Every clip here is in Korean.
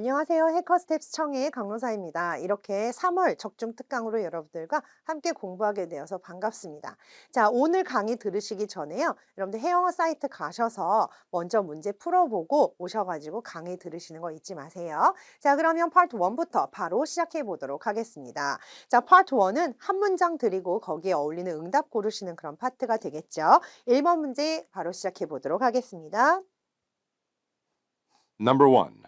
안녕하세요. 해커스텝스 청의 강로사입니다. 이렇게 3월 적중 특강으로 여러분들과 함께 공부하게 되어서 반갑습니다. 자, 오늘 강의 들으시기 전에요. 여러분들 해영어 사이트 가셔서 먼저 문제 풀어보고 오셔가지고 강의 들으시는 거 잊지 마세요. 자, 그러면 파트 1부터 바로 시작해 보도록 하겠습니다. 자, 파트 1은 한 문장 드리고 거기에 어울리는 응답 고르시는 그런 파트가 되겠죠. 1번 문제 바로 시작해 보도록 하겠습니다. Number 1.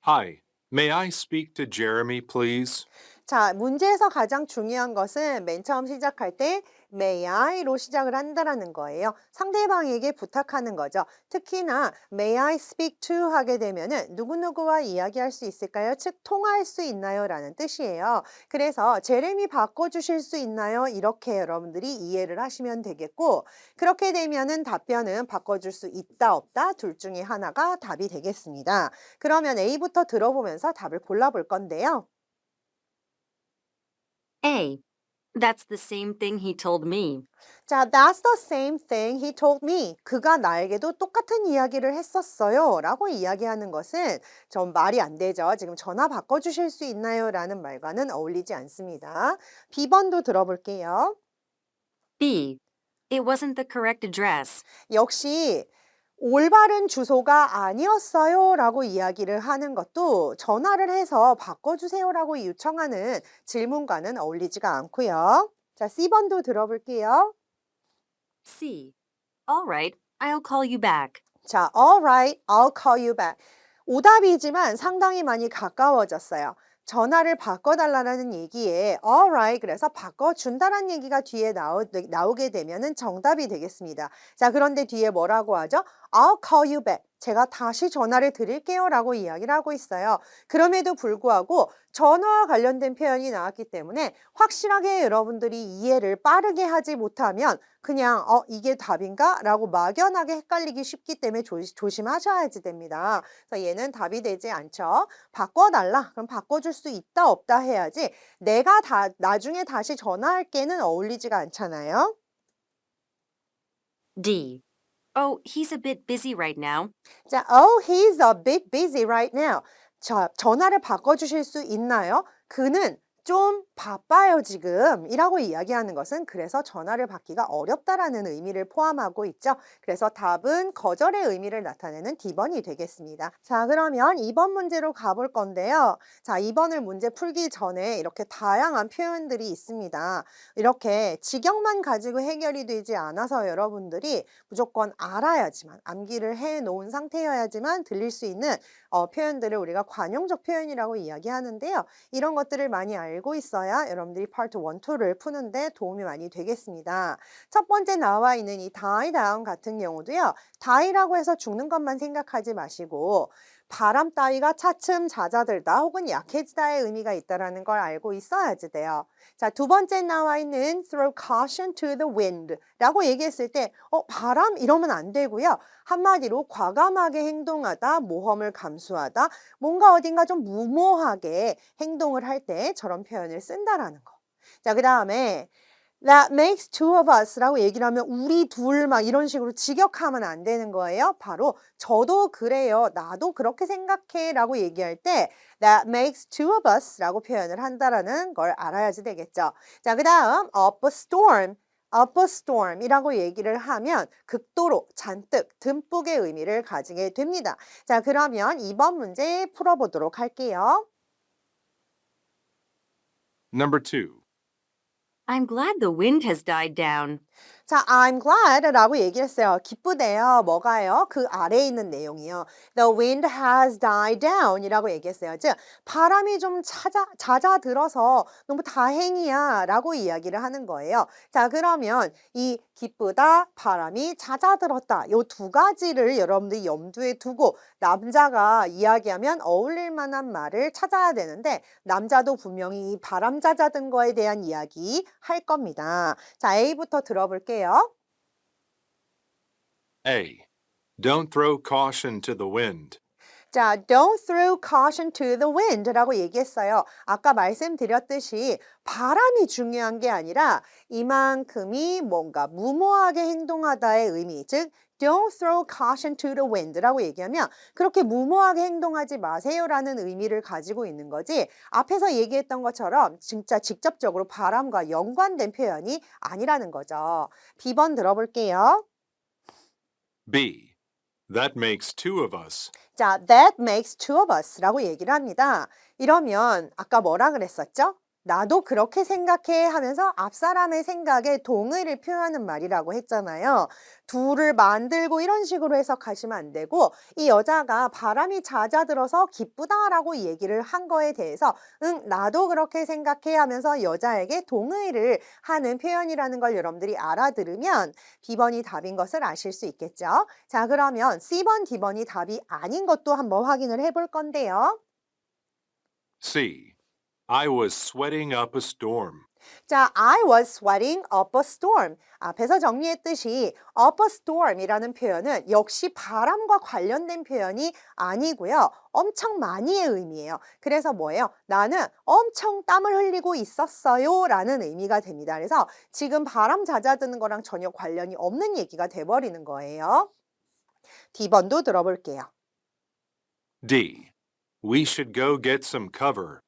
Hi, may I speak to Jeremy, please? 자, 문제에서 가장 중요한 것은 맨 처음 시작할 때 may I로 시작을 한다라는 거예요. 상대방에게 부탁하는 거죠. 특히나 may I speak to 하게 되면은 누구누구와 이야기할 수 있을까요? 즉 통화할 수 있나요? 라는 뜻이에요. 그래서 제레미 바꿔주실 수 있나요? 이렇게 여러분들이 이해를 하시면 되겠고, 그렇게 되면은 답변은 바꿔줄 수 있다 없다 둘 중에 하나가 답이 되겠습니다. 그러면 A부터 들어보면서 답을 골라볼 건데요. A. That's the same thing he told me. 자, that's the same thing he told me. 그가 나에게도 똑같은 이야기를 했었어요. 라고 이야기하는 것은 좀 말이 안 되죠. 지금 전화 바꿔주실 수 있나요? 라는 말과는 어울리지 않습니다. B번도 들어볼게요. B. It wasn't the correct address. 역시 올바른 주소가 아니었어요 라고 이야기를 하는 것도 전화를 해서 바꿔주세요 라고 요청하는 질문과는 어울리지가 않고요. 자, C번도 들어볼게요. C. All right, I'll call you back. 자, all right, I'll call you back. 오답이지만 상당히 많이 가까워졌어요. 전화를 바꿔달라는 얘기에 all right, 그래서 바꿔준다라는 얘기가 뒤에 나오게 되면은 정답이 되겠습니다. 자, 그런데 뒤에 뭐라고 하죠? I'll call you back. 제가 다시 전화를 드릴게요 라고 이야기를 하고 있어요. 그럼에도 불구하고 전화와 관련된 표현이 나왔기 때문에 확실하게 여러분들이 이해를 빠르게 하지 못하면 그냥 이게 답인가? 라고 막연하게 헷갈리기 쉽기 때문에 조심하셔야지 됩니다. 그래서 얘는 답이 되지 않죠. 바꿔달라. 그럼 바꿔줄 수 있다 없다 해야지 내가 나중에 다시 전화할게는 어울리지가 않잖아요. D. Oh, he's a bit busy right now. 자, oh, he's a bit busy right now. 자, 전화를 바꿔주실 수 있나요? 그는 좀 바빠요, 지금. 이라고 이야기하는 것은 그래서 전화를 받기가 어렵다라는 의미를 포함하고 있죠. 그래서 답은 거절의 의미를 나타내는 D번이 되겠습니다. 자, 그러면 2번 문제로 가볼 건데요. 자, 2번을 문제 풀기 전에 이렇게 다양한 표현들이 있습니다. 이렇게 직역만 가지고 해결이 되지 않아서 여러분들이 무조건 알아야지만, 암기를 해 놓은 상태여야지만 들릴 수 있는 표현들을 우리가 관용적 표현이라고 이야기하는데요. 이런 것들을 많이 알고 있어야 여러분들이 파트 1, 2를 푸는데 도움이 많이 되겠습니다. 첫 번째 나와 있는 이 die down 같은 경우도요. die라고 해서 죽는 것만 생각하지 마시고 바람 따위가 차츰 잦아들다 혹은 약해지다의 의미가 있다는 걸 알고 있어야지 돼요. 자, 두 번째 나와 있는 throw caution to the wind 라고 얘기했을 때 바람 이러면 안 되고요. 한마디로 과감하게 행동하다, 모험을 감수하다, 뭔가 어딘가 좀 무모하게 행동을 할 때 저런 표현을 쓴다라는 거. 자, 그 다음에 That makes two of us 라고 얘기를 하면 우리 둘 막 이런 식으로 직역하면 안 되는 거예요. 바로 저도 그래요. 나도 그렇게 생각해 라고 얘기할 때 That makes two of us 라고 표현을 한다라는 걸 알아야지 되겠죠. 자, 그 다음 up a storm 이라고 얘기를 하면 극도로, 잔뜩, 듬뿍의 의미를 가지게 됩니다. 자, 그러면 2번 문제 풀어보도록 할게요. Number 2. I'm glad the wind has died down. 자, I'm glad 라고 얘기를 했어요. 기쁘대요. 뭐가요? 그 아래에 있는 내용이요. The wind has died down 이라고 얘기했어요. 즉, 바람이 좀 잦아들어서 너무 다행이야 라고 이야기를 하는 거예요. 자, 그러면 이 기쁘다, 바람이 잦아들었다. 요 두 가지를 여러분들이 염두에 두고 남자가 이야기하면 어울릴 만한 말을 찾아야 되는데 남자도 분명히 이 바람 잦아든 거에 대한 이야기 할 겁니다. 자, A부터 들어볼게요. A. Don't throw caution to the wind. 자, don't throw caution to the wind 라고 얘기했어요. 아까 말씀드렸듯이 바람이 중요한 게 아니라 이만큼이 뭔가 무모하게 행동하다의 의미, 즉 Don't throw caution to the wind라고 얘기하면 그렇게 무모하게 행동하지 마세요라는 의미를 가지고 있는 거지 앞에서 얘기했던 것처럼 진짜 직접적으로 바람과 연관된 표현이 아니라는 거죠. B번 들어볼게요. B. That makes two of us. 자, that makes two of us라고 얘기를 합니다. 이러면 아까 뭐라 그랬었죠? 나도 그렇게 생각해 하면서 앞사람의 생각에 동의를 표현하는 말이라고 했잖아요. 둘을 만들고 이런 식으로 해석하시면 안 되고 이 여자가 바람이 잦아들어서 기쁘다라고 얘기를 한 거에 대해서 응, 나도 그렇게 생각해 하면서 여자에게 동의를 하는 표현이라는 걸 여러분들이 알아들으면 B번이 답인 것을 아실 수 있겠죠. 자, 그러면 C번, D번이 답이 아닌 것도 한번 확인을 해볼 건데요. C. I was sweating up a storm. 자, I was sweating up a storm. 앞에서 정리했듯이 up a storm이라는 표현은 역시 바람과 관련된 표현이 아니고요. 엄청 많이의 의미예요. 그래서 뭐예요? 나는 엄청 땀을 흘리고 있었어요 라는 의미가 됩니다. 그래서 지금 바람 잦아드는 거랑 전혀 관련이 없는 얘기가 돼버리는 거예요. D번도 들어볼게요. D. We should go get some cover.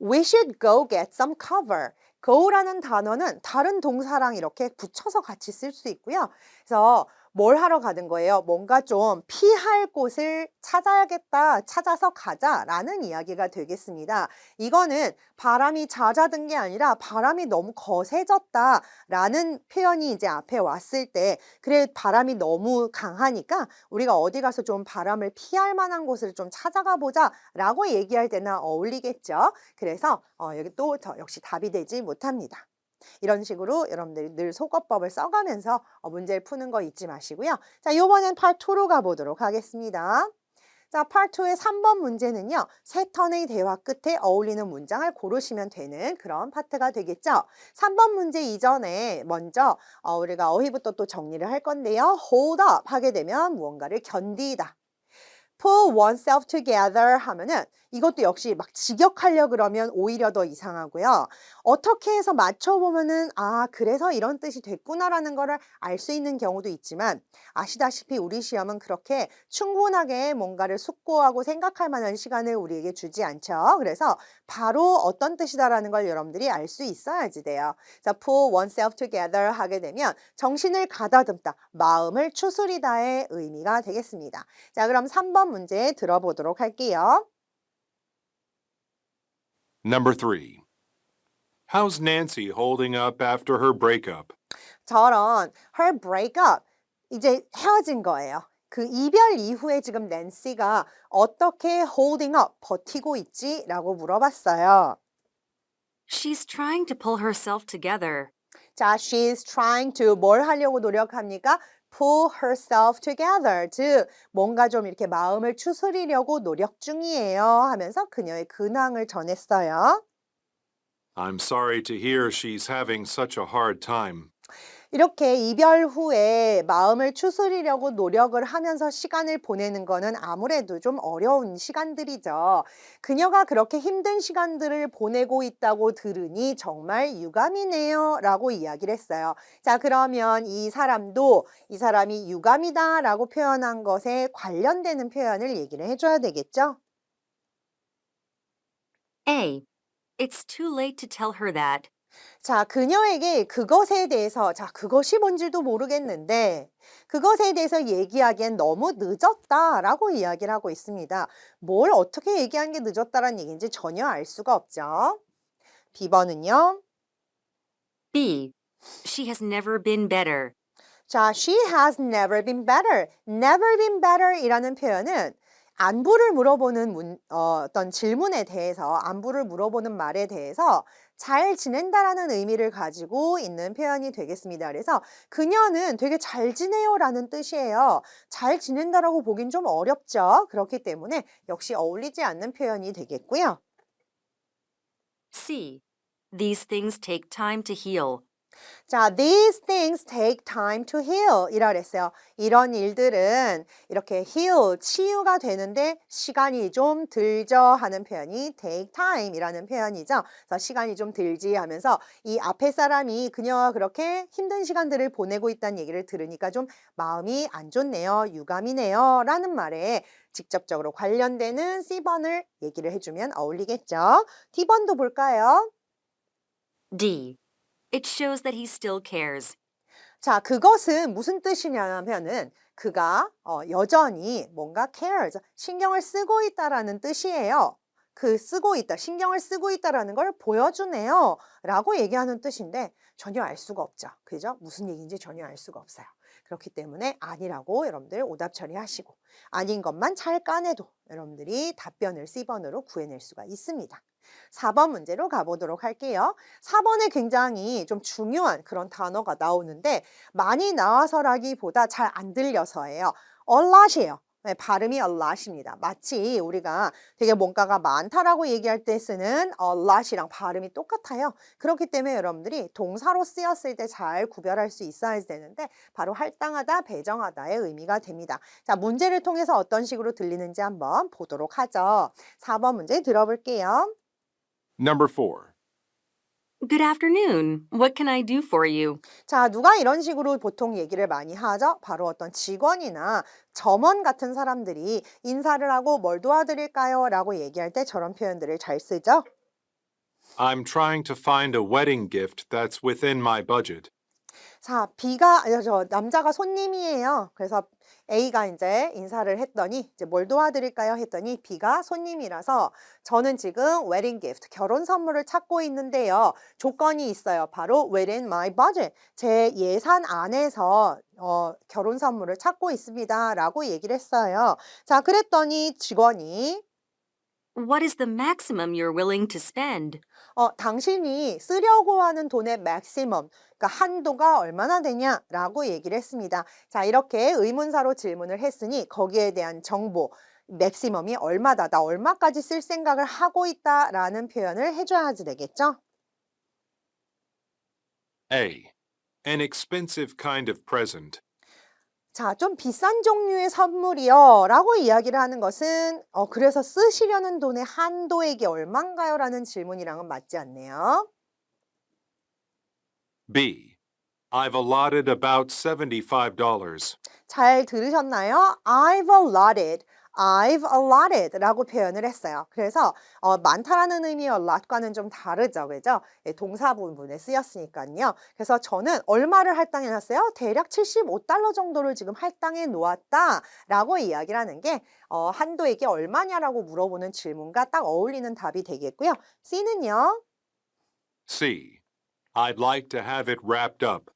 We should go get some cover. go라는 단어는 다른 동사랑 이렇게 붙여서 같이 쓸 수 있고요. 그래서 뭘 하러 가는 거예요? 뭔가 좀 피할 곳을 찾아야겠다, 찾아서 가자라는 이야기가 되겠습니다. 이거는 바람이 잦아든 게 아니라 바람이 너무 거세졌다라는 표현이 이제 앞에 왔을 때 그래 바람이 너무 강하니까 우리가 어디 가서 좀 바람을 피할 만한 곳을 좀 찾아가 보자라고 얘기할 때나 어울리겠죠. 그래서 여기 또 역시 답이 되지 못합니다. 이런 식으로 여러분들이 늘 속어법을 써가면서 문제를 푸는 거 잊지 마시고요. 자, 이번엔 Part 2로 가보도록 하겠습니다. 자, Part 2의 3번 문제는요. 세 턴의 대화 끝에 어울리는 문장을 고르시면 되는 그런 파트가 되겠죠. 3번 문제 이전에 먼저 우리가 어휘부터 또 정리를 할 건데요. Hold up 하게 되면 무언가를 견디다. Pull oneself together 하면은 이것도 역시 막 직역하려 그러면 오히려 더 이상하고요. 어떻게 해서 맞춰보면은 아 그래서 이런 뜻이 됐구나라는 거를 알 수 있는 경우도 있지만 아시다시피 우리 시험은 그렇게 충분하게 뭔가를 숙고하고 생각할 만한 시간을 우리에게 주지 않죠. 그래서 바로 어떤 뜻이다라는 걸 여러분들이 알 수 있어야지 돼요. 자, pull oneself together 하게 되면 정신을 가다듬다, 마음을 추스리다의 의미가 되겠습니다. 자, 그럼 3번 문제 들어보도록 할게요. Number 3. How's Nancy holding up after her breakup? 저런 her breakup 이제 헤어진 거예요. 그 이별 이후에 지금 낸시가 어떻게 holding up 버티고 있지? 라고 물어봤어요. She's trying to pull herself together. 자, she's trying to 뭘 하려고 노력합니까? pull herself together. 즉, 뭔가 좀 이렇게 마음을 추스리려고 노력 중이에요. 하면서 그녀의 근황을 전했어요. I'm sorry to hear she's having such a hard time. 이렇게 이별 후에 마음을 추스리려고 노력을 하면서 시간을 보내는 거는 아무래도 좀 어려운 시간들이죠. 그녀가 그렇게 힘든 시간들을 보내고 있다고 들으니 정말 유감이네요 라고 이야기를 했어요. 자, 그러면 이 사람이 유감이다 라고 표현한 것에 관련되는 표현을 얘기를 해줘야 되겠죠? A. It's too late to tell her that. 자, 그녀에게 그것에 대해서, 자, 그것이 뭔지도 모르겠는데, 그것에 대해서 얘기하기엔 너무 늦었다라고 이야기를 하고 있습니다. 뭘 어떻게 얘기한 게 늦었다라는 얘기인지 전혀 알 수가 없죠. B번은요. B. She has never been better. 자, she has never been better. never been better 이라는 표현은 안부를 물어보는 어떤 질문에 대해서, 안부를 물어보는 말에 대해서 잘 지낸다라는 의미를 가지고 있는 표현이 되겠습니다. 그래서 그녀는 되게 잘 지내요라는 뜻이에요. 잘 지낸다라고 보긴 좀 어렵죠. 그렇기 때문에 역시 어울리지 않는 표현이 되겠고요. C. These things take time to heal. 자, these things take time to heal 이라 그랬어요. 이런 일들은 이렇게 heal, 치유가 되는데 시간이 좀 들죠 하는 표현이 take time 이라는 표현이죠. 그래서 시간이 좀 들지 하면서 이 앞에 사람이 그녀와 그렇게 힘든 시간들을 보내고 있다는 얘기를 들으니까 좀 마음이 안 좋네요. 유감이네요. 라는 말에 직접적으로 관련되는 C번을 얘기를 해주면 어울리겠죠. D번도 볼까요? D. It shows that he still cares. 자, 그것은 무슨 뜻이냐면은 그가 여전히 뭔가 cares, 신경을 쓰고 있다라는 뜻이에요. 그 쓰고 있다, 신경을 쓰고 있다라는 걸 보여주네요. 라고 얘기하는 뜻인데 전혀 알 수가 없죠. 그죠? 무슨 얘기인지 전혀 알 수가 없어요. 그렇기 때문에 아니라고 여러분들 오답 처리하시고 아닌 것만 잘 까내도 여러분들이 답변을 C번으로 구해낼 수가 있습니다. 4번 문제로 가보도록 할게요. 4번에 굉장히 좀 중요한 그런 단어가 나오는데 많이 나와서라기보다 잘 안 들려서예요. a lot이에요. 네, 발음이 a lot입니다. 마치 우리가 되게 뭔가가 많다라고 얘기할 때 쓰는 a lot이랑 발음이 똑같아요. 그렇기 때문에 여러분들이 동사로 쓰였을 때 잘 구별할 수 있어야 되는데 바로 할당하다, 배정하다의 의미가 됩니다. 자, 문제를 통해서 어떤 식으로 들리는지 한번 보도록 하죠. 4번 문제 들어볼게요. Number 4. Good afternoon. What can I do for you? 자, 누가 이런 식으로 보통 얘기를 많이 하죠? 바로 어떤 직원이나 점원 같은 사람들이 인사를 하고 뭘 도와드릴까요? 라고 얘기할 때 저런 표현들을 잘 쓰죠? I'm trying to find a wedding gift that's within my budget. 자, 남자가 손님이에요. 그래서 A가 이제 인사를 했더니 이제 뭘 도와드릴까요? 했더니 B가 손님이라서 저는 지금 wedding gift, 결혼 선물을 찾고 있는데요. 조건이 있어요. 바로 within my budget, 제 예산 안에서 결혼 선물을 찾고 있습니다. 라고 얘기를 했어요. 자, 그랬더니 직원이 What is the maximum you're willing to spend? 당신이 쓰려고 하는 돈의 maximum, 그러니까 한도가 얼마나 되냐라고 얘기를 했습니다. 자, 이렇게 의문사로 질문을 했으니 거기에 대한 정보, maximum이 얼마다, 나 얼마까지 쓸 생각을 하고 있다라는 표현을 해줘야지 되겠죠? A. An expensive kind of present. 자, 좀 비싼 종류의 선물이요 라고 이야기를 하는 것은 그래서 쓰시려는 돈의 한도액이 얼만가요? 라는 질문이랑은 맞지 않네요. B. I've allotted about $75. 잘 들으셨나요? I've allotted 라고 표현을 했어요. 그래서 많다라는 의미의 allot과는 좀 다르죠. 그죠? 예, 동사 부분에 쓰였으니까요. 그래서 저는 얼마를 할당해 놨어요? 대략 $75 정도를 지금 할당해 놓았다 라고 이야기를 하는 게 한도액이 얼마냐라고 물어보는 질문과 딱 어울리는 답이 되겠고요. C는요. C. I'd like to have it wrapped up.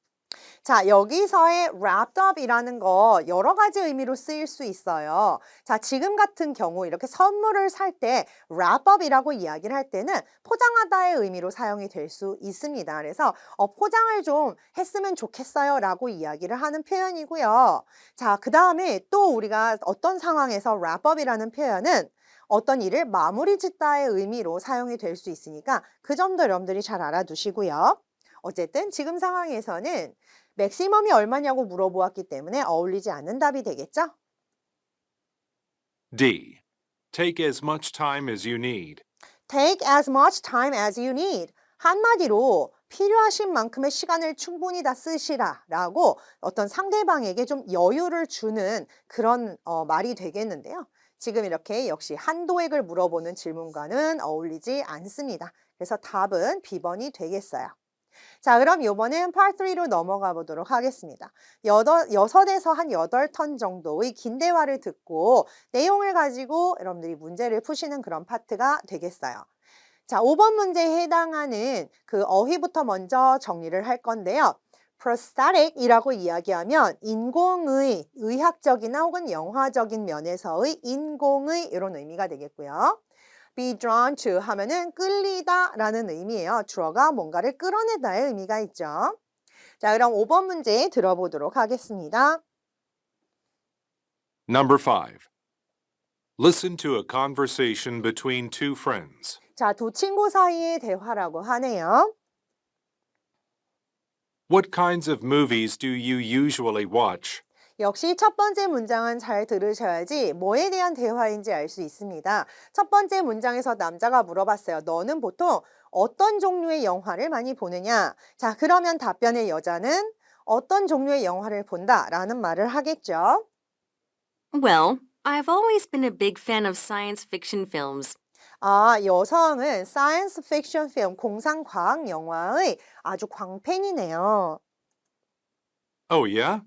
자, 여기서의 wrapped up이라는 거 여러 가지 의미로 쓰일 수 있어요. 자, 지금 같은 경우 이렇게 선물을 살 때 wrap up이라고 이야기를 할 때는 포장하다의 의미로 사용이 될 수 있습니다. 그래서 포장을 좀 했으면 좋겠어요 라고 이야기를 하는 표현이고요. 자, 그 다음에 또 우리가 어떤 상황에서 wrap up이라는 표현은 어떤 일을 마무리 짓다의 의미로 사용이 될 수 있으니까 그 점도 여러분들이 잘 알아두시고요. 어쨌든 지금 상황에서는 맥시멈이 얼마냐고 물어보았기 때문에 어울리지 않는 답이 되겠죠? D. Take as much time as you need. Take as much time as you need. 한마디로 필요하신 만큼의 시간을 충분히 다 쓰시라 라고 어떤 상대방에게 좀 여유를 주는 그런 말이 되겠는데요. 지금 이렇게 역시 한도액을 물어보는 질문과는 어울리지 않습니다. 그래서 답은 B번이 되겠어요. 자, 그럼 이번엔 Part 3로 넘어가 보도록 하겠습니다. 6에서 한 8턴 정도의 긴 대화를 듣고 내용을 가지고 여러분들이 문제를 푸시는 그런 파트가 되겠어요. 자, 5번 문제에 해당하는 그 어휘부터 먼저 정리를 할 건데요. prosthetic이라고 이야기하면 인공의, 의학적이나 혹은 영화적인 면에서의 인공의 이런 의미가 되겠고요. be drawn to 하면은 끌리다 라는 의미예요. 주어가 뭔가를 끌어내다의 의미가 있죠. 자, 그럼 5번 문제 들어보도록 하겠습니다. Number 5. Listen to a conversation between two friends. 자, 두 친구 사이의 대화라고 하네요. What kinds of movies do you usually watch? 역시 첫 번째 문장은 잘 들으셔야지 뭐에 대한 대화인지 알 수 있습니다. 첫 번째 문장에서 남자가 물어봤어요. 너는 보통 어떤 종류의 영화를 많이 보느냐? 자, 그러면 답변의 여자는 어떤 종류의 영화를 본다 라는 말을 하겠죠. Well, I've always been a big fan of science fiction films. 아, 여성은 사이언스 픽션 필름, 공상과학 영화의 아주 광팬이네요. Oh, yeah?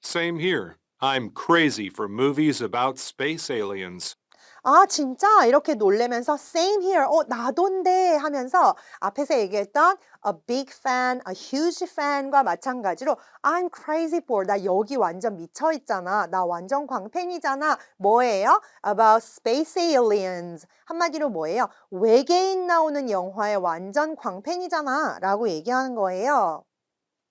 Same here. I'm crazy for movies about space aliens. 아, 진짜? 이렇게 놀래면서 same here, 나돈데 하면서 앞에서 얘기했던 a big fan, a huge fan과 마찬가지로 I'm crazy for, 나 여기 완전 미쳐 있잖아. 나 완전 광팬이잖아. 뭐예요? About space aliens. 한마디로 뭐예요? 외계인 나오는 영화에 완전 광팬이잖아. 라고 얘기하는 거예요.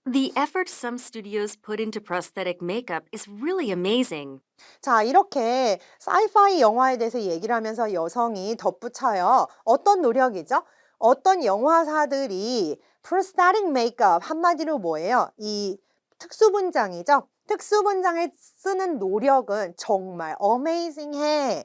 The effort some studios put into prosthetic makeup is really amazing. 자, 이렇게 사이파이 영화에 대해서 얘기를 하면서 여성이 덧붙여요. 어떤 노력이죠? 어떤 영화사들이 prosthetic makeup, 한마디로 뭐예요? 이 특수분장이죠? 특수분장에 쓰는 노력은 정말 amazing해.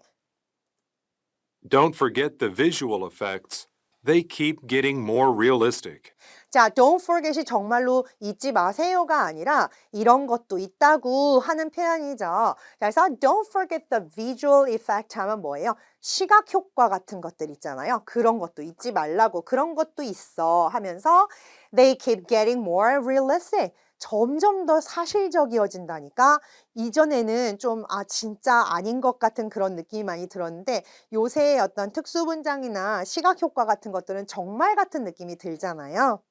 Don't forget the visual effects. They keep getting more realistic. 자, don't forget이 정말로 잊지 마세요가 아니라 이런 것도 있다고 하는 표현이죠. 그래서 don't forget the visual effect 하면 뭐예요? 시각 효과 같은 것들 있잖아요. 그런 것도 잊지 말라고, 그런 것도 있어 하면서 they keep getting more realistic. 점점 더 사실적이어진다니까. 이전에는 좀 진짜 아닌 것 같은 그런 느낌이 많이 들었는데 요새의 어떤 특수분장이나 시각 효과 같은 것들은 정말 같은 느낌이 들잖아요.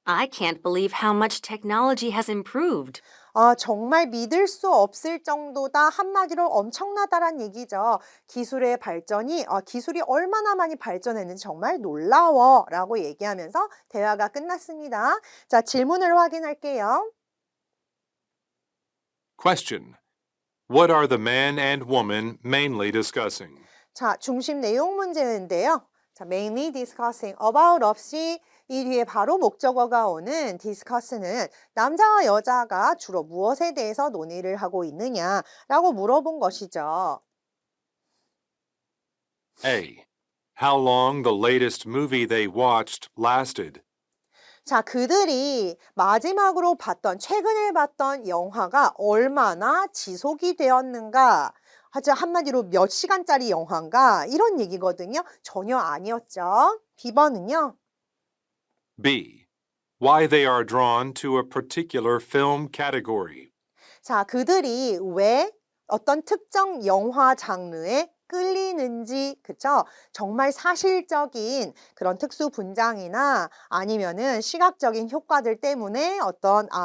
I can't believe how much technology has improved. 아, 정말 믿을 수 없을 정도다. 한마디로 엄청나다란 얘기죠. 기술의 발전이, 기술이 얼마나 많이 발전했는지 정말 놀라워. 라고 얘기하면서 대화가 끝났습니다. 자, 질문을 확인할게요. Question. What are the man and woman mainly discussing? 자, 중심 내용 문제인데요. 자, mainly discussing about 없이 이 뒤에 바로 목적어가 오는 discuss는 남자와 여자가 주로 무엇에 대해서 논의를 하고 있느냐라고 물어본 것이죠. A. How long the latest movie they watched lasted? 자, 그들이 마지막으로 최근에 봤던 영화가 얼마나 지속이 되었는가? 하자 한마디로 몇 시간짜리 영화인가? 이런 얘기거든요. 전혀 아니었죠. B번은요. B. Why they are drawn to a particular film category? 자, 그들이 왜 어떤 특정 영화 장르에 끌리는지, 그쵸? 정말 사실적인 그런 특수 분장이나 아니면은 시각적인 효과들 때문에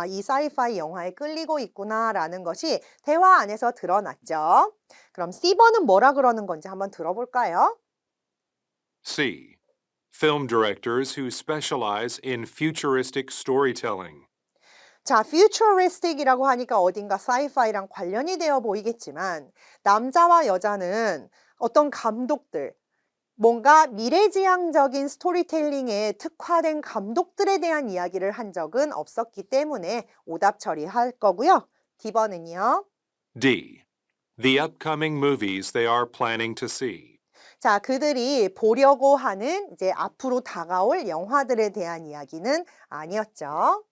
이 사이파이 영화에 끌리고 있구나라는 것이 대화 안에서 드러났죠. 그럼 C번은 뭐라 그러는 건지 한번 들어볼까요? C. Film directors who specialize in futuristic storytelling. 자, futuristic이라고 하니까 어딘가 사이파이랑 관련이 되어 보이겠지만 남자와 여자는 어떤 감독들, 뭔가 미래지향적인 스토리텔링에 특화된 감독들에 대한 이야기를 한 적은 없었기 때문에 오답 처리할 거고요. D번은요. D. The upcoming movies they are planning to see. 자, 그들이 보려고 하는 이제 앞으로 다가올 영화들에 대한 이야기는 아니었죠.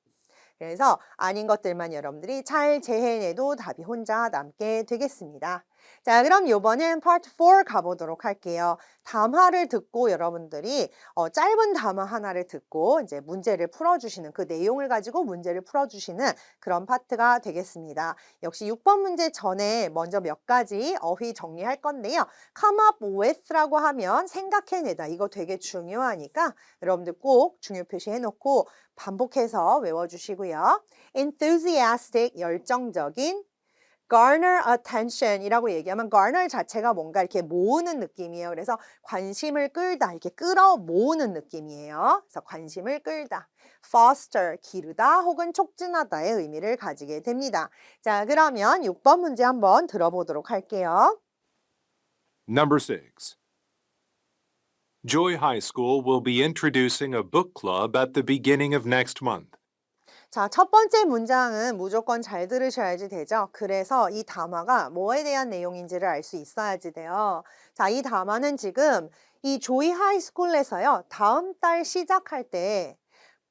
그래서 아닌 것들만 여러분들이 잘 재해내도 답이 혼자 남게 되겠습니다. 자, 그럼 이번엔 Part 4 가보도록 할게요. 담화를 듣고 여러분들이 짧은 담화 하나를 듣고 이제 문제를 풀어주시는 그 내용을 가지고 문제를 풀어주시는 그런 파트가 되겠습니다. 역시 6번 문제 전에 먼저 몇 가지 어휘 정리할 건데요. Come up with라고 하면 생각해내다. 이거 되게 중요하니까 여러분들 꼭 중요 표시해놓고 반복해서 외워주시고요. Enthusiastic, 열정적인. garner attention이라고 얘기하면 garner 자체가 뭔가 이렇게 모으는 느낌이에요. 그래서 관심을 끌다, 이렇게 끌어 모으는 느낌이에요. 그래서 관심을 끌다. foster, 기르다 혹은 촉진하다의 의미를 가지게 됩니다. 자, 그러면 6번 문제 한번 들어보도록 할게요. Number 6. Joy High School will be introducing a book club at the beginning of next month. 자, 첫 번째 문장은 무조건 잘 들으셔야지 되죠. 그래서 이 담화가 뭐에 대한 내용인지를 알 수 있어야지 돼요. 자, 이 담화는 지금 이 조이 하이스쿨에서요. 다음 달 시작할 때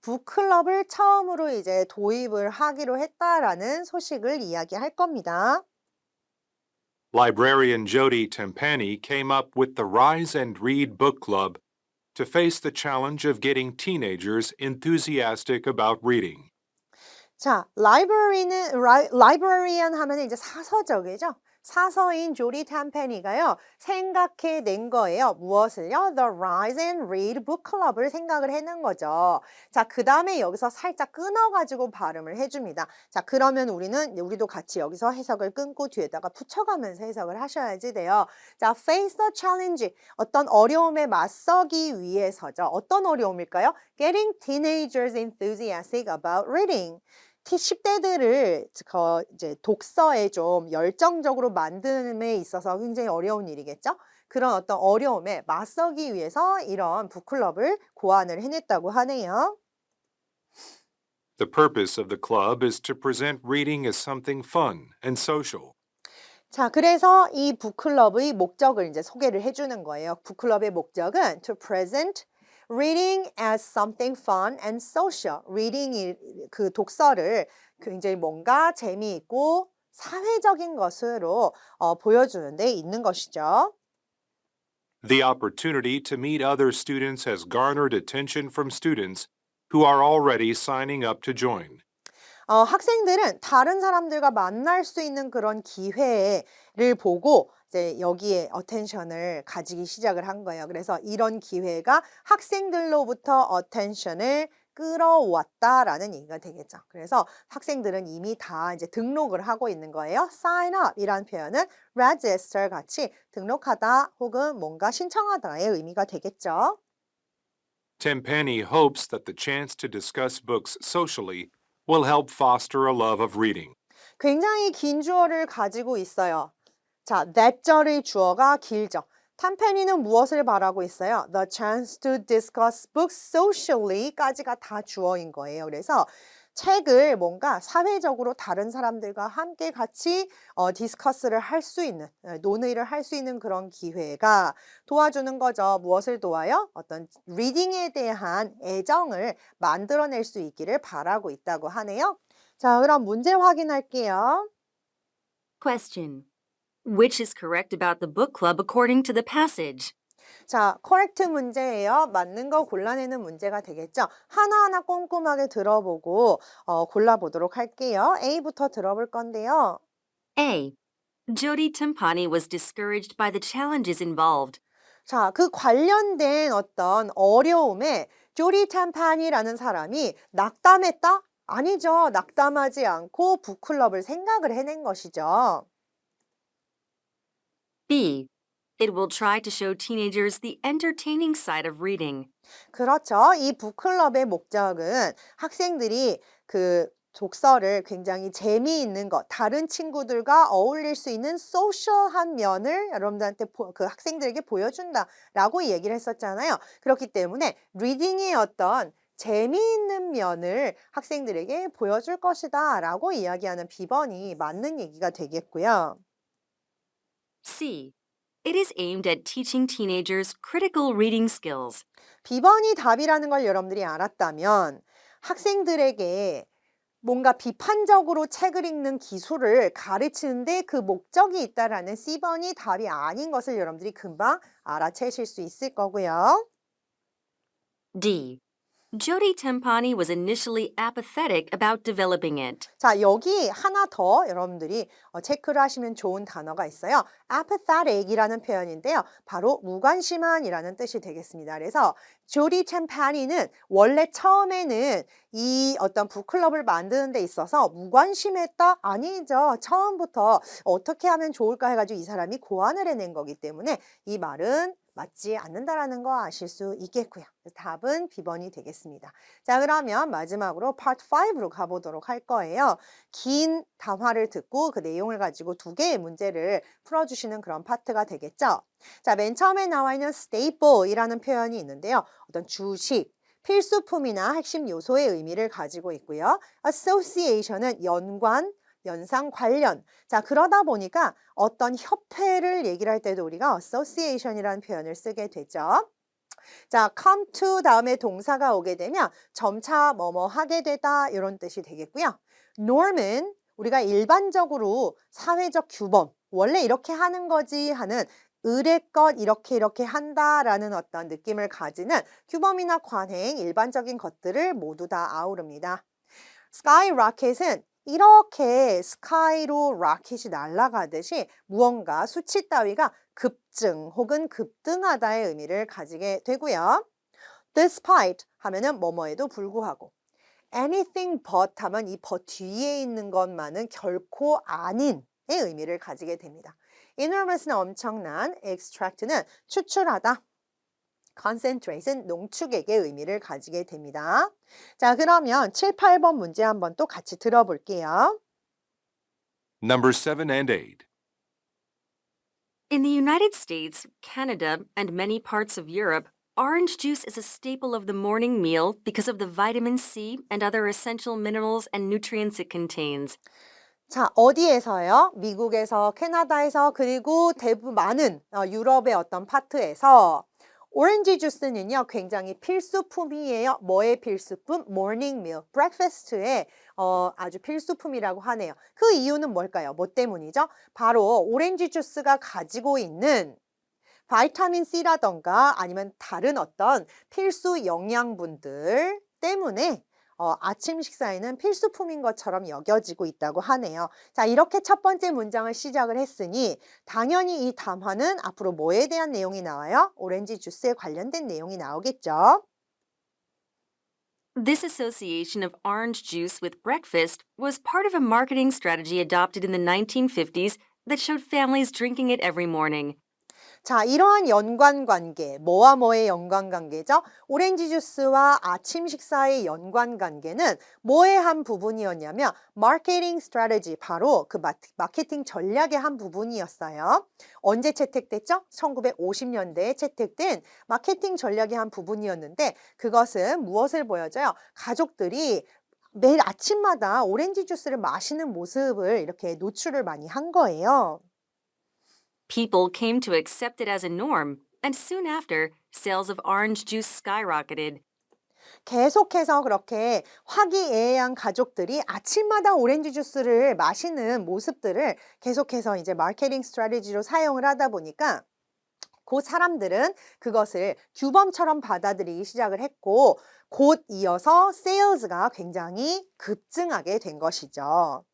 북클럽을 처음으로 이제 도입을 하기로 했다라는 소식을 이야기할 겁니다. Librarian Jody Tempani came up with the Rise and Read Book Club to face the challenge of getting teenagers enthusiastic about reading. 자, librarian 하면 이제 사서적이죠. 사서인 조리 탐페니가요, 생각해낸 거예요. 무엇을요? The Rise and Read Book Club을 생각을 해낸 거죠. 자, 그 다음에 여기서 살짝 끊어가지고 발음을 해줍니다. 자, 그러면 우리도 같이 여기서 해석을 끊고 뒤에다가 붙여가면서 해석을 하셔야지 돼요. 자, face the challenge. 어떤 어려움에 맞서기 위해서죠. 어떤 어려움일까요? Getting teenagers enthusiastic about reading. 10대들을 이제 독서에 좀 열정적으로 만듦에 있어서 굉장히 어려운 일이겠죠? 그런 어떤 어려움에 맞서기 위해서 이런 북클럽을 고안을 해냈다고 하네요. The purpose of the club is to present reading as something fun and social. 자, 그래서 이 북클럽의 목적을 이제 소개를 해주는 거예요. 북클럽의 목적은 to present reading as something fun and social. reading이 그 독서를 굉장히 뭔가 재미있고 사회적인 것으로 보여주는 데 있는 것이죠. The opportunity to meet other students has garnered attention from students who are already signing up to join. 학생들은 다른 사람들과 만날 수 있는 그런 기회를 보고 이제 여기에 어텐션을 가지기 시작을 한 거예요. 그래서 이런 기회가 학생들로부터 어텐션을 끌어왔다라는 얘기가 되겠죠. 그래서 학생들은 이미 다 이제 등록을 하고 있는 거예요. sign up 이란 표현은 register 같이 등록하다 혹은 뭔가 신청하다의 의미가 되겠죠. Tempani hopes that the chance to discuss books socially will help foster a love of reading. 굉장히 긴 주어를 가지고 있어요. 자, that절의 주어가 길죠. 탐페니는 무엇을 바라고 있어요? The chance to discuss books socially까지가 다 주어인 거예요. 그래서 책을 뭔가 사회적으로 다른 사람들과 함께 같이 디스커스를 할 수 있는, 논의를 할 수 있는 그런 기회가 도와주는 거죠. 무엇을 도와요? 어떤 리딩에 대한 애정을 만들어낼 수 있기를 바라고 있다고 하네요. 자, 그럼 문제 확인할게요. Question. Which is correct about the book club according to the passage? 자, correct 문제예요. 맞는 거 골라내는 문제가 되겠죠. 하나하나 꼼꼼하게 들어보고 골라보도록 할게요. A부터 들어볼 건데요. A. Jody Timpani was discouraged by the challenges involved. 자, 그 관련된 어떤 어려움에 조리 탐판이라는 사람이 낙담했다? 아니죠. 낙담하지 않고 북클럽을 생각을 해낸 것이죠. B. It will try to show teenagers the entertaining side of reading. 그렇죠. 이 북클럽의 목적은 학생들이 그 독서를 굉장히 재미있는 것, 다른 친구들과 어울릴 수 있는 소셜한 면을 여러분들한테 그 학생들에게 보여준다라고 얘기를 했었잖아요. 그렇기 때문에 리딩의 어떤 재미있는 면을 학생들에게 보여줄 것이다 라고 이야기하는 B번이 맞는 얘기가 되겠고요. C. It is aimed at teaching teenagers critical reading skills. B번이 답이라는 걸 여러분들이 알았다면 학생들에게 뭔가 비판적으로 책을 읽는 기술을 가르치는데 그 목적이 있다라는 C번이 답이 아닌 것을 여러분들이 금방 알아채실 수 있을 거고요. D. Jody Timpani was initially apathetic about developing it. 자, 여기 하나 더 여러분들이 체크를 하시면 좋은 단어가 있어요. apathetic이라는 표현인데요. 바로 무관심한이라는 뜻이 되겠습니다. 그래서 조디 챔파니는 원래 처음에는 이 어떤 북클럽을 만드는 데 있어서 무관심했다? 아니죠. 처음부터 어떻게 하면 좋을까 해가지고 이 사람이 고안을 해낸 거기 때문에 이 말은 맞지 않는다라는 거 아실 수 있겠고요. 답은 B번이 되겠습니다. 자, 그러면 마지막으로 Part 5로 가보도록 할 거예요. 긴 담화를 듣고 그 내용을 가지고 두 개의 문제를 풀어주시는 그런 파트가 되겠죠. 자, 맨 처음에 나와 있는 staple이라는 표현이 있는데요. 어떤 주식, 필수품이나 핵심 요소의 의미를 가지고 있고요. association은 연관, 연상, 관련. 자, 그러다 보니까 어떤 협회를 얘기를 할 때도 우리가 association이라는 표현을 쓰게 되죠. 자, come to 다음에 동사가 오게 되면 점차 뭐뭐 하게 되다 이런 뜻이 되겠고요. norm은 우리가 일반적으로 사회적 규범, 원래 이렇게 하는 거지 하는 의례껏 이렇게 한다라는 어떤 느낌을 가지는 규범이나 관행, 일반적인 것들을 모두 다 아우릅니다. skyrocket은 이렇게 스카이로 라켓이 날아가듯이 무언가 수치 따위가 급증 혹은 급등하다의 의미를 가지게 되고요. despite 하면은 뭐뭐에도 불구하고 anything but 하면 이 but 뒤에 있는 것만은 결코 아닌의 의미를 가지게 됩니다. enormous는 엄청난, extract는 추출하다, concentrate은 농축액의 의미를 가지게 됩니다. 자, 그러면 7, 8번 문제 한번 또 같이 들어볼게요. Number 7 and 8. In the United States, Canada, and many parts of Europe, orange juice is a staple of the morning meal because of the vitamin C and other essential minerals and nutrients it contains. 자, 어디에서요? 미국에서, 캐나다에서, 그리고 대부분 많은 유럽의 어떤 파트에서 오렌지 주스는요, 굉장히 필수품이에요. 뭐의 필수품? morning meal, breakfast의 아주 필수품이라고 하네요. 그 이유는 뭘까요? 뭐 때문이죠? 바로 오렌지 주스가 가지고 있는 바이타민 C라던가 아니면 다른 어떤 필수 영양분들 때문에 아침 식사에는 필수품인 것처럼 여겨지고 있다고 하네요. 자, 이렇게 첫 번째 문장을 시작을 했으니 당연히 이 담화는 앞으로 뭐에 대한 내용이 나와요? 오렌지 주스에 관련된 내용이 나오겠죠. This association of orange juice with breakfast was part of a marketing strategy adopted in the 1950s that showed families drinking it every morning. 자, 이러한 연관관계, 뭐와 뭐의 연관관계죠? 오렌지 주스와 아침 식사의 연관관계는 뭐의 한 부분이었냐면 마케팅 스트래티지, 바로 그 마케팅 전략의 한 부분이었어요. 언제 채택됐죠? 1950년대에 채택된 마케팅 전략의 한 부분이었는데 그것은 무엇을 보여줘요? 가족들이 매일 아침마다 오렌지 주스를 마시는 모습을 이렇게 노출을 많이 한 거예요. People came to accept it as a norm, and soon after, sales of orange juice skyrocketed. 계속해서 그렇게 화기애애한 가족들이 아침마다 오렌지 주스를 마시는 모습들을 계속해서 이제 마케팅 스트래티지로 사용을 하다 보니까 그 사람들은 그것을 규범처럼 받아들이기 시작을 했고 곧 이어서 세일즈가 굉장히 급증하게 된 것이죠.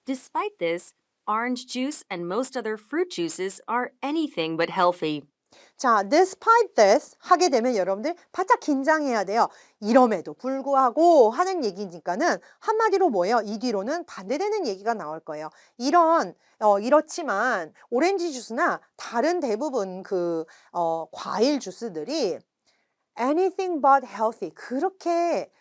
Despite this, orange juice and most other fruit juices are anything but healthy. 자, despite this 하게 되면 여러분들 바짝 긴장해야 돼요. 이럼에도 불구하고 하는 얘기니까는 한마디로 뭐예요? 이 뒤로는 반대되는 얘기가 나올 거예요. 이렇지만 오렌지 주스나 다른 대부분 과일 주스들이 anything but healthy, 그렇게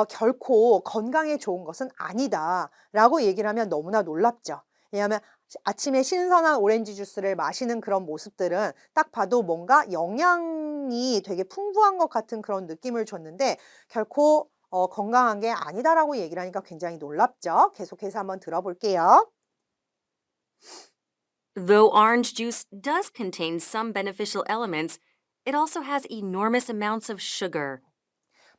결코 건강에 좋은 것은 아니다라고 얘기를 하면 너무나 놀랍죠. 왜냐하면 아침에 신선한 오렌지 주스를 마시는 그런 모습들은 딱 봐도 뭔가 영양이 되게 풍부한 것 같은 그런 느낌을 줬는데 결코 건강한 게 아니다라고 얘기를 하니까 굉장히 놀랍죠. 계속해서 한번 들어볼게요. Though orange juice does contain some beneficial elements, it also has enormous amounts of sugar.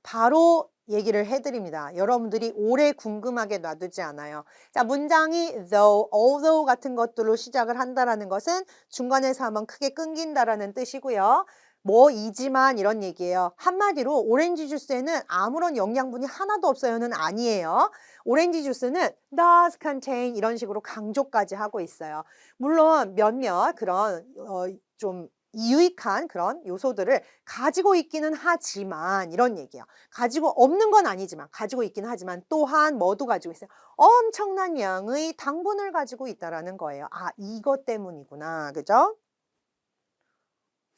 바로 얘기를 해드립니다. 여러분들이 오래 궁금하게 놔두지 않아요. 자, 문장이 though, although 같은 것들로 시작을 한다라는 것은 중간에서 한번 크게 끊긴다라는 뜻이고요. 뭐이지만 이런 얘기예요. 한마디로 오렌지 주스에는 아무런 영양분이 하나도 없어요는 아니에요. 오렌지 주스는 does contain 이런 식으로 강조까지 하고 있어요. 물론 몇몇 그런 좀 유익한 그런 요소들을 가지고 있기는 하지만 이런 얘기예요. 가지고 없는 건 아니지만 가지고 있기는 하지만 또한 뭐도 가지고 있어요. 엄청난 양의 당분을 가지고 있다라는 거예요. 아, 이것 때문이구나. 그죠?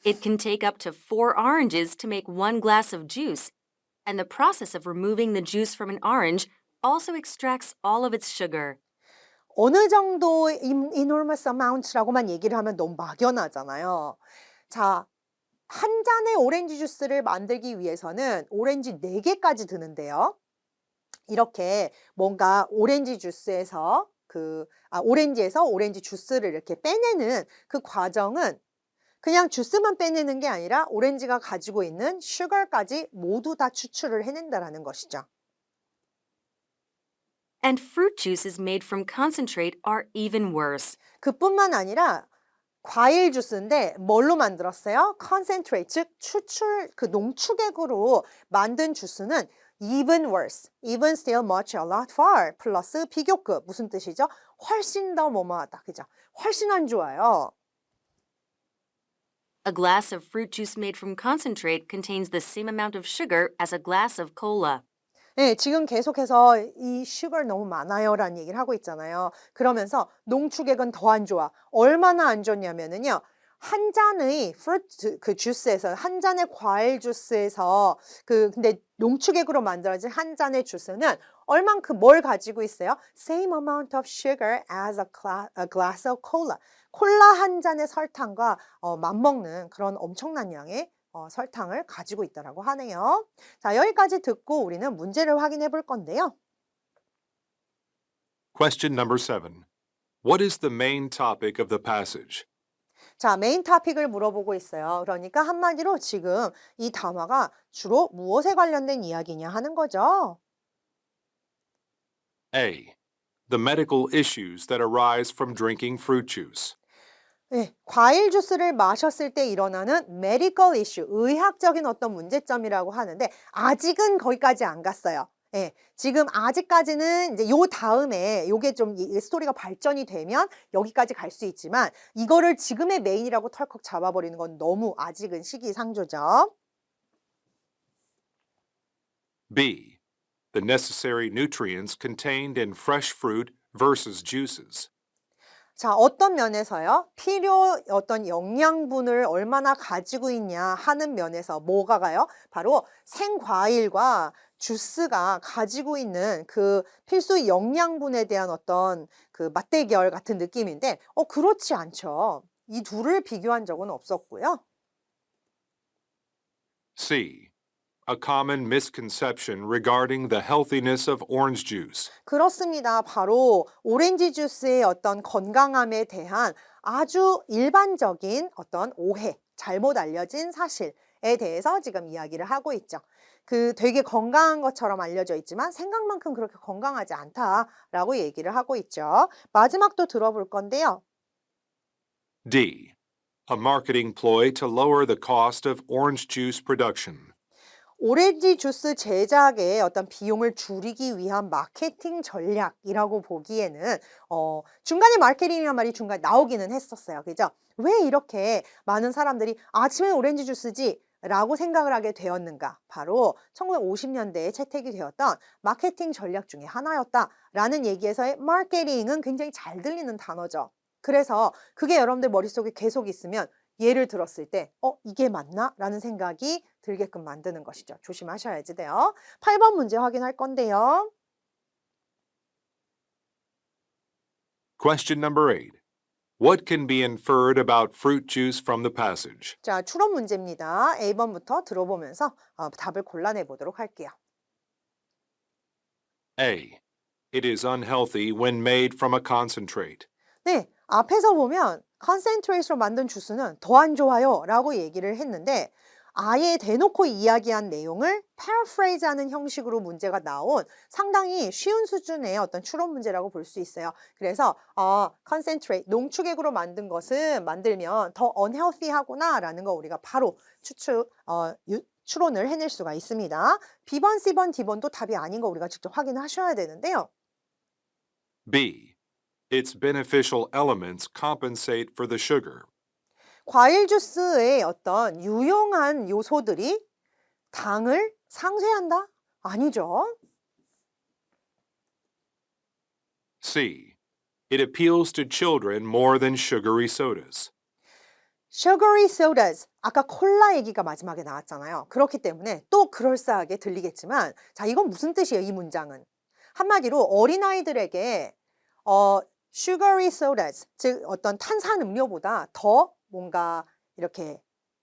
It can take up to 4 oranges to make 1 glass of juice, and the process of removing the juice from an orange also extracts all of its sugar. 어느 정도 enormous amount라고만 얘기를 하면 너무 막연하잖아요. 자, 한 잔의 오렌지 주스를 만들기 위해서는 오렌지 4개까지 드는데요. 이렇게 뭔가 오렌지 주스에서 오렌지에서 오렌지 주스를 이렇게 빼내는 그 과정은 그냥 주스만 빼내는 게 아니라 오렌지가 가지고 있는 슈거까지 모두 다 추출을 해낸다라는 것이죠. And fruit juices made from concentrate are even worse. 그뿐만 아니라 과일 주스인데 뭘로 만들었어요? concentrate, 즉 농축액으로 만든 주스는 even worse, even still much a lot far 플러스 비교급 무슨 뜻이죠? 훨씬 더 뭐뭐하다, 그죠? 훨씬 안 좋아요. A glass of fruit juice made from concentrate contains the same amount of sugar as a glass of cola. 네, 지금 계속해서 이 슈거 너무 많아요라는 얘기를 하고 있잖아요. 그러면서 농축액은 더 안 좋아. 얼마나 안 좋냐면은요. 한 잔의 주스에서 한 잔의 과일 주스에서 근데 농축액으로 만들어진 한 잔의 주스는 얼만큼 뭘 가지고 있어요? Same amount of sugar as a glass of cola. 콜라 한 잔의 설탕과 맞먹는 그런 엄청난 양의 설탕을 가지고 있다라고 하네요. 자, 여기까지 듣고 우리는 문제를 확인해 볼 건데요. Question number 7. What is the main topic of the passage? 자, 메인 토픽을 물어보고 있어요. 그러니까 한마디로 지금 이 담화가 주로 무엇에 관련된 이야기냐 하는 거죠. A. The medical issues that arise from drinking fruit juice. 네, 과일 주스를 마셨을 때 일어나는 medical issue, 의학적인 어떤 문제점이라고 하는데 아직은 거기까지 안 갔어요. 예, 지금 아직까지는 이제 요 다음에 요게 좀 이 스토리가 발전이 되면 여기까지 갈 수 있지만 이거를 지금의 메인이라고 털컥 잡아버리는 건 너무 아직은 시기상조죠. B. The necessary nutrients contained in fresh fruit versus juices. 자, 어떤 면에서요? 어떤 영양분을 얼마나 가지고 있냐 하는 면에서 뭐가 가요? 바로 생과일과 주스가 가지고 있는 그 필수 영양분에 대한 어떤 그 맞대결 같은 느낌인데, 그렇지 않죠. 이 둘을 비교한 적은 없었고요. C. A common misconception regarding the healthiness of orange juice. 그렇습니다. 바로 오렌지 주스의 어떤 건강함에 대한 아주 일반적인 어떤 오해, 잘못 알려진 사실에 대해서 지금 이야기를 하고 있죠. 되게 건강한 것처럼 알려져 있지만 생각만큼 그렇게 건강하지 않다라고 얘기를 하고 있죠. 마지막도 들어볼 건데요. D. A marketing ploy to lower the cost of orange juice production. 오렌지 주스 제작의 어떤 비용을 줄이기 위한 마케팅 전략이라고 보기에는 중간에 마케팅이란 말이 중간에 나오기는 했었어요. 그죠? 왜 이렇게 많은 사람들이 아침에 오렌지 주스지? 라고 생각을 하게 되었는가? 바로 1950년대에 채택이 되었던 마케팅 전략 중에 하나였다라는 얘기에서의 마케팅은 굉장히 잘 들리는 단어죠. 그래서 그게 여러분들 머릿속에 계속 있으면 예를 들었을 때 이게 맞나? 라는 생각이 들게끔 만드는 것이죠. 조심하셔야지 돼요. 8번 문제 확인할 건데요. Question number 8. What can be inferred about fruit juice from the passage? 자, 추론 문제입니다. A번부터 들어보면서 답을 골라내 보도록 할게요. A. It is unhealthy when made from a concentrate. 네, 앞에서 보면 컨센트레이트로 만든 주스는 더 안 좋아요 라고 얘기를 했는데 아예 대놓고 이야기한 내용을 paraphrase-하는 형식으로 문제가 나온 상당히 쉬운 수준의 어떤 추론 문제라고 볼 수 있어요. 그래서 concentrate, 농축액으로 만든 것은 만들면 더 unhealthy하구나 라는 거 우리가 바로 추론을 해낼 수가 있습니다. B번, C번, D번도 답이 아닌 거 우리가 직접 확인하셔야 되는데요. B. Its beneficial elements compensate for the sugar. 과일 주스의 어떤 유용한 요소들이 당을 상쇄한다? 아니죠. C. It appeals to children more than sugary sodas. Sugary sodas. 아까 콜라 얘기가 마지막에 나왔잖아요. 그렇기 때문에 또 그럴싸하게 들리겠지만 자, 이건 무슨 뜻이에요, 이 문장은? 한마디로 어린아이들에게 sugary sodas, 즉 어떤 탄산 음료보다 더 뭔가 이렇게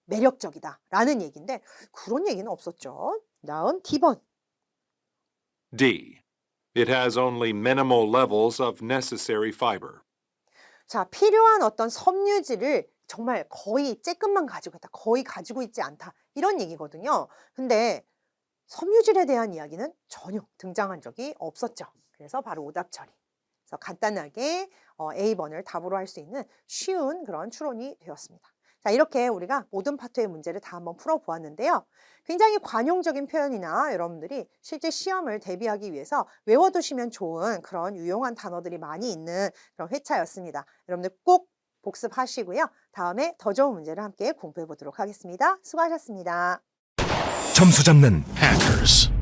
매력적이다라는 얘기인데 그런 얘기는 없었죠. 다음 D번. D. It has only minimal levels of necessary fiber. 자, 필요한 어떤 섬유질을 정말 거의 쬐끔만 가지고 있다. 거의 가지고 있지 않다. 이런 얘기거든요. 근데 섬유질에 대한 이야기는 전혀 등장한 적이 없었죠. 그래서 바로 오답 처리. 그래서 간단하게 A번을 답으로 할 수 있는 쉬운 그런 추론이 되었습니다. 자, 이렇게 우리가 모든 파트의 문제를 다 한번 풀어보았는데요. 굉장히 관용적인 표현이나 여러분들이 실제 시험을 대비하기 위해서 외워두시면 좋은 그런 유용한 단어들이 많이 있는 그런 회차였습니다. 여러분들 꼭 복습하시고요. 다음에 더 좋은 문제를 함께 공부해 보도록 하겠습니다. 수고하셨습니다. 점수 잡는 Hackers.